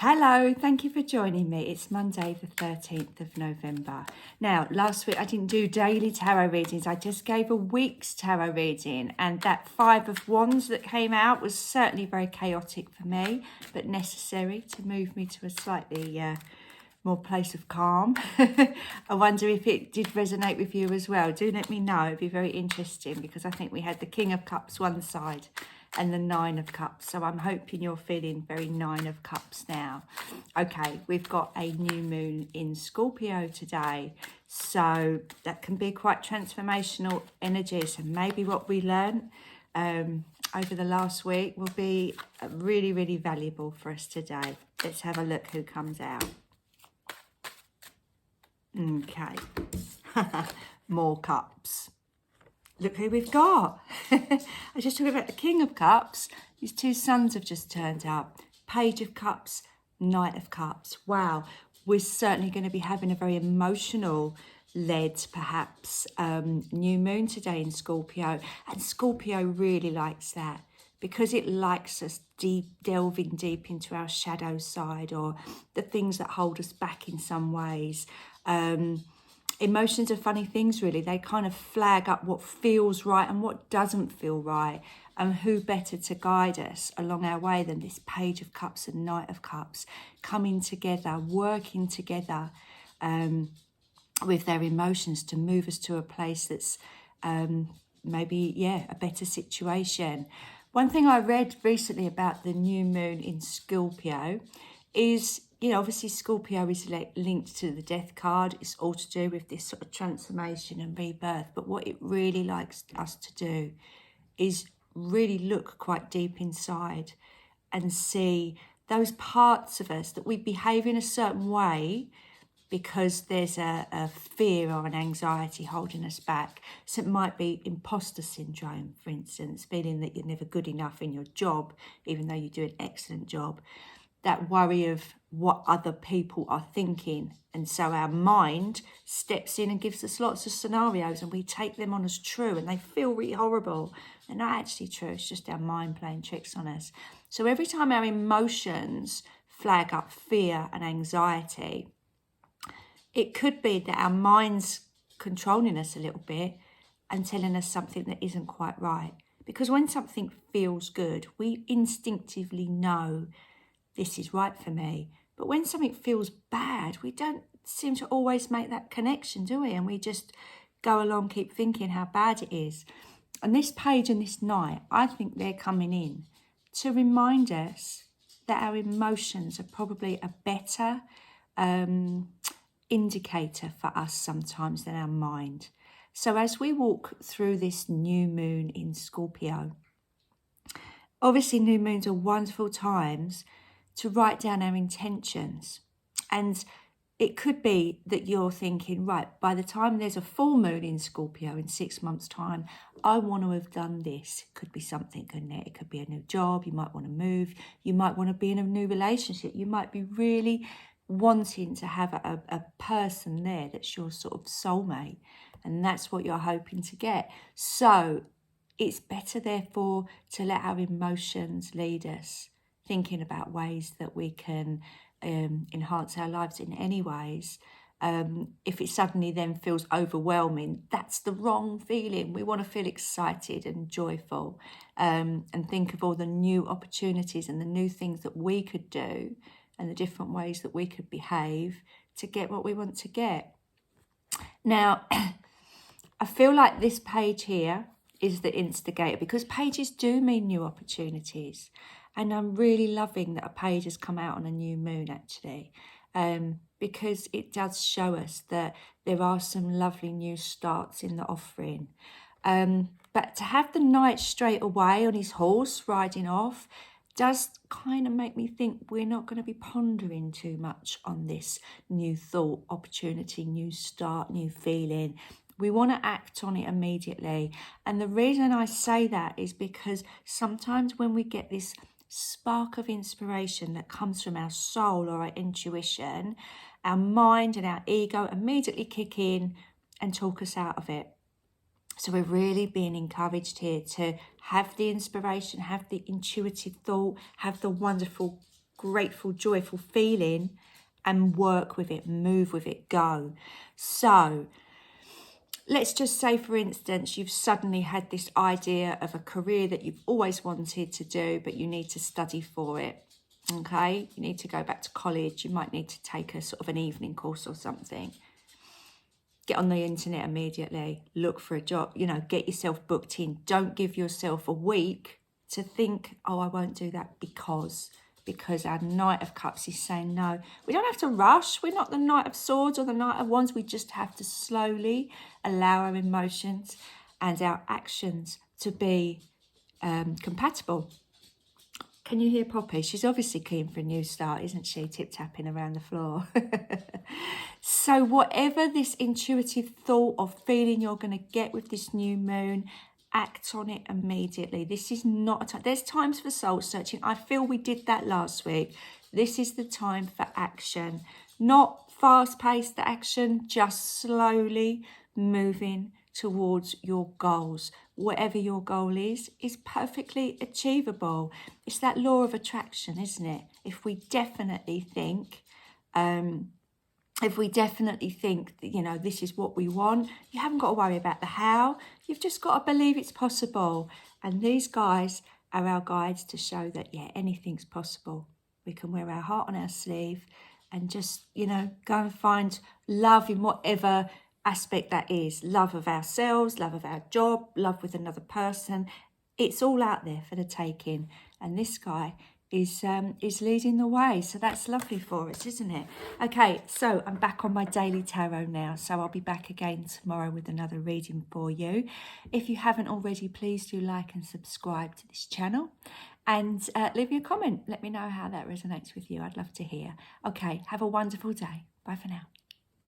Hello, thank you for joining me. It's Monday the 13th of November. Now, last week I didn't do daily tarot readings. I just gave a week's tarot reading, and that Five of Wands that came out was certainly very chaotic for me, but necessary to move me to a slightly more place of calm. I wonder if it did resonate with you as well. Do let me know. It'd be very interesting because I think we had the King of Cups one side and the Nine of Cups. So I'm hoping you're feeling very Nine of Cups now. Okay, we've got a new moon in Scorpio today. So that can be quite transformational energies. And maybe what we learned over the last week will be really, really valuable for us today. Let's have a look who comes out. Okay, more cups. Look who we've got. I just talked about the King of Cups. These two suns have just turned up. Page of Cups, Knight of Cups. Wow, we're certainly going to be having a very emotional led, perhaps, new moon today in Scorpio. And Scorpio really likes that because it likes us delving deep into our shadow side or the things that hold us back in some ways. Emotions are funny things, really. They kind of flag up what feels right and what doesn't feel right, and who better to guide us along our way than this Page of Cups and Knight of Cups coming together, working together with their emotions to move us to a place that's maybe, a better situation. One thing I read recently about the new moon in Scorpio is, obviously Scorpio is linked to the death card. It's all to do with this sort of transformation and rebirth. But what it really likes us to do is really look quite deep inside and see those parts of us that we behave in a certain way because there's a fear or an anxiety holding us back. So it might be imposter syndrome, for instance, feeling that you're never good enough in your job, even though you do an excellent job. That worry of what other people are thinking. And so our mind steps in and gives us lots of scenarios and we take them on as true and they feel really horrible. They're not actually true, it's just our mind playing tricks on us. So every time our emotions flag up fear and anxiety, it could be that our mind's controlling us a little bit and telling us something that isn't quite right. Because when something feels good, we instinctively know this is right for me. But when something feels bad, we don't seem to always make that connection, do we? And we just go along, keep thinking how bad it is. And this Page and this Knight, I think they're coming in to remind us that our emotions are probably a better indicator for us sometimes than our mind. So as we walk through this new moon in Scorpio, obviously new moons are wonderful times to write down our intentions. And it could be that you're thinking, right, by the time there's a full moon in Scorpio in 6 months' time, I want to have done this. It could be something, couldn't it? It could be a new job. You might want to move. You might want to be in a new relationship. You might be really wanting to have a person there that's your sort of soulmate. And that's what you're hoping to get. So it's better, therefore, to let our emotions lead us, thinking about ways that we can enhance our lives in any ways. If it suddenly then feels overwhelming, that's the wrong feeling. We want to feel excited and joyful and think of all the new opportunities and the new things that we could do and the different ways that we could behave to get what we want to get. Now, I feel like this page here is the instigator because pages do mean new opportunities. And I'm really loving that a page has come out on a new moon, actually, because it does show us that there are some lovely new starts in the offering. But to have the Knight straight away on his horse riding off does kind of make me think we're not going to be pondering too much on this new thought, opportunity, new start, new feeling. We want to act on it immediately. And the reason I say that is because sometimes when we get this spark of inspiration that comes from our soul or our intuition, our mind and our ego immediately kick in and talk us out of it. So we're really being encouraged here to have the inspiration, have the intuitive thought, have the wonderful grateful, joyful feeling and work with it, move with it, go. So let's just say, for instance, you've suddenly had this idea of a career that you've always wanted to do, but you need to study for it. Okay, you need to go back to college. You might need to take a sort of an evening course or something. Get on the internet immediately, look for a job, get yourself booked in. Don't give yourself a week to think, oh, I won't do that because our Knight of Cups is saying no. We don't have to rush. We're not the Knight of Swords or the Knight of Wands. We just have to slowly allow our emotions and our actions to be compatible. Can you hear Poppy? She's obviously keen for a new start, isn't she? Tip-tapping around the floor. So whatever this intuitive thought or feeling you're going to get with this new moon, act on it immediately. This is not a time. There's times for soul searching. I feel we did that last week. This is the time for action. Not fast-paced action, just slowly moving towards your goals. Whatever your goal is perfectly achievable. It's that law of attraction, isn't it? If we definitely think that, this is what we want, you haven't got to worry about the how. You've just got to believe it's possible. And these guys are our guides to show that, anything's possible. We can wear our heart on our sleeve and just, go and find love in whatever aspect that is. Love of ourselves, love of our job, love with another person. It's all out there for the taking. And this guy is leading the way. So that's lovely for us, isn't it? Okay, so I'm back on my daily tarot now. So I'll be back again tomorrow with another reading for you. If you haven't already, please do like and subscribe to this channel. And leave me a comment. Let me know how that resonates with you. I'd love to hear. Okay, have a wonderful day. Bye for now.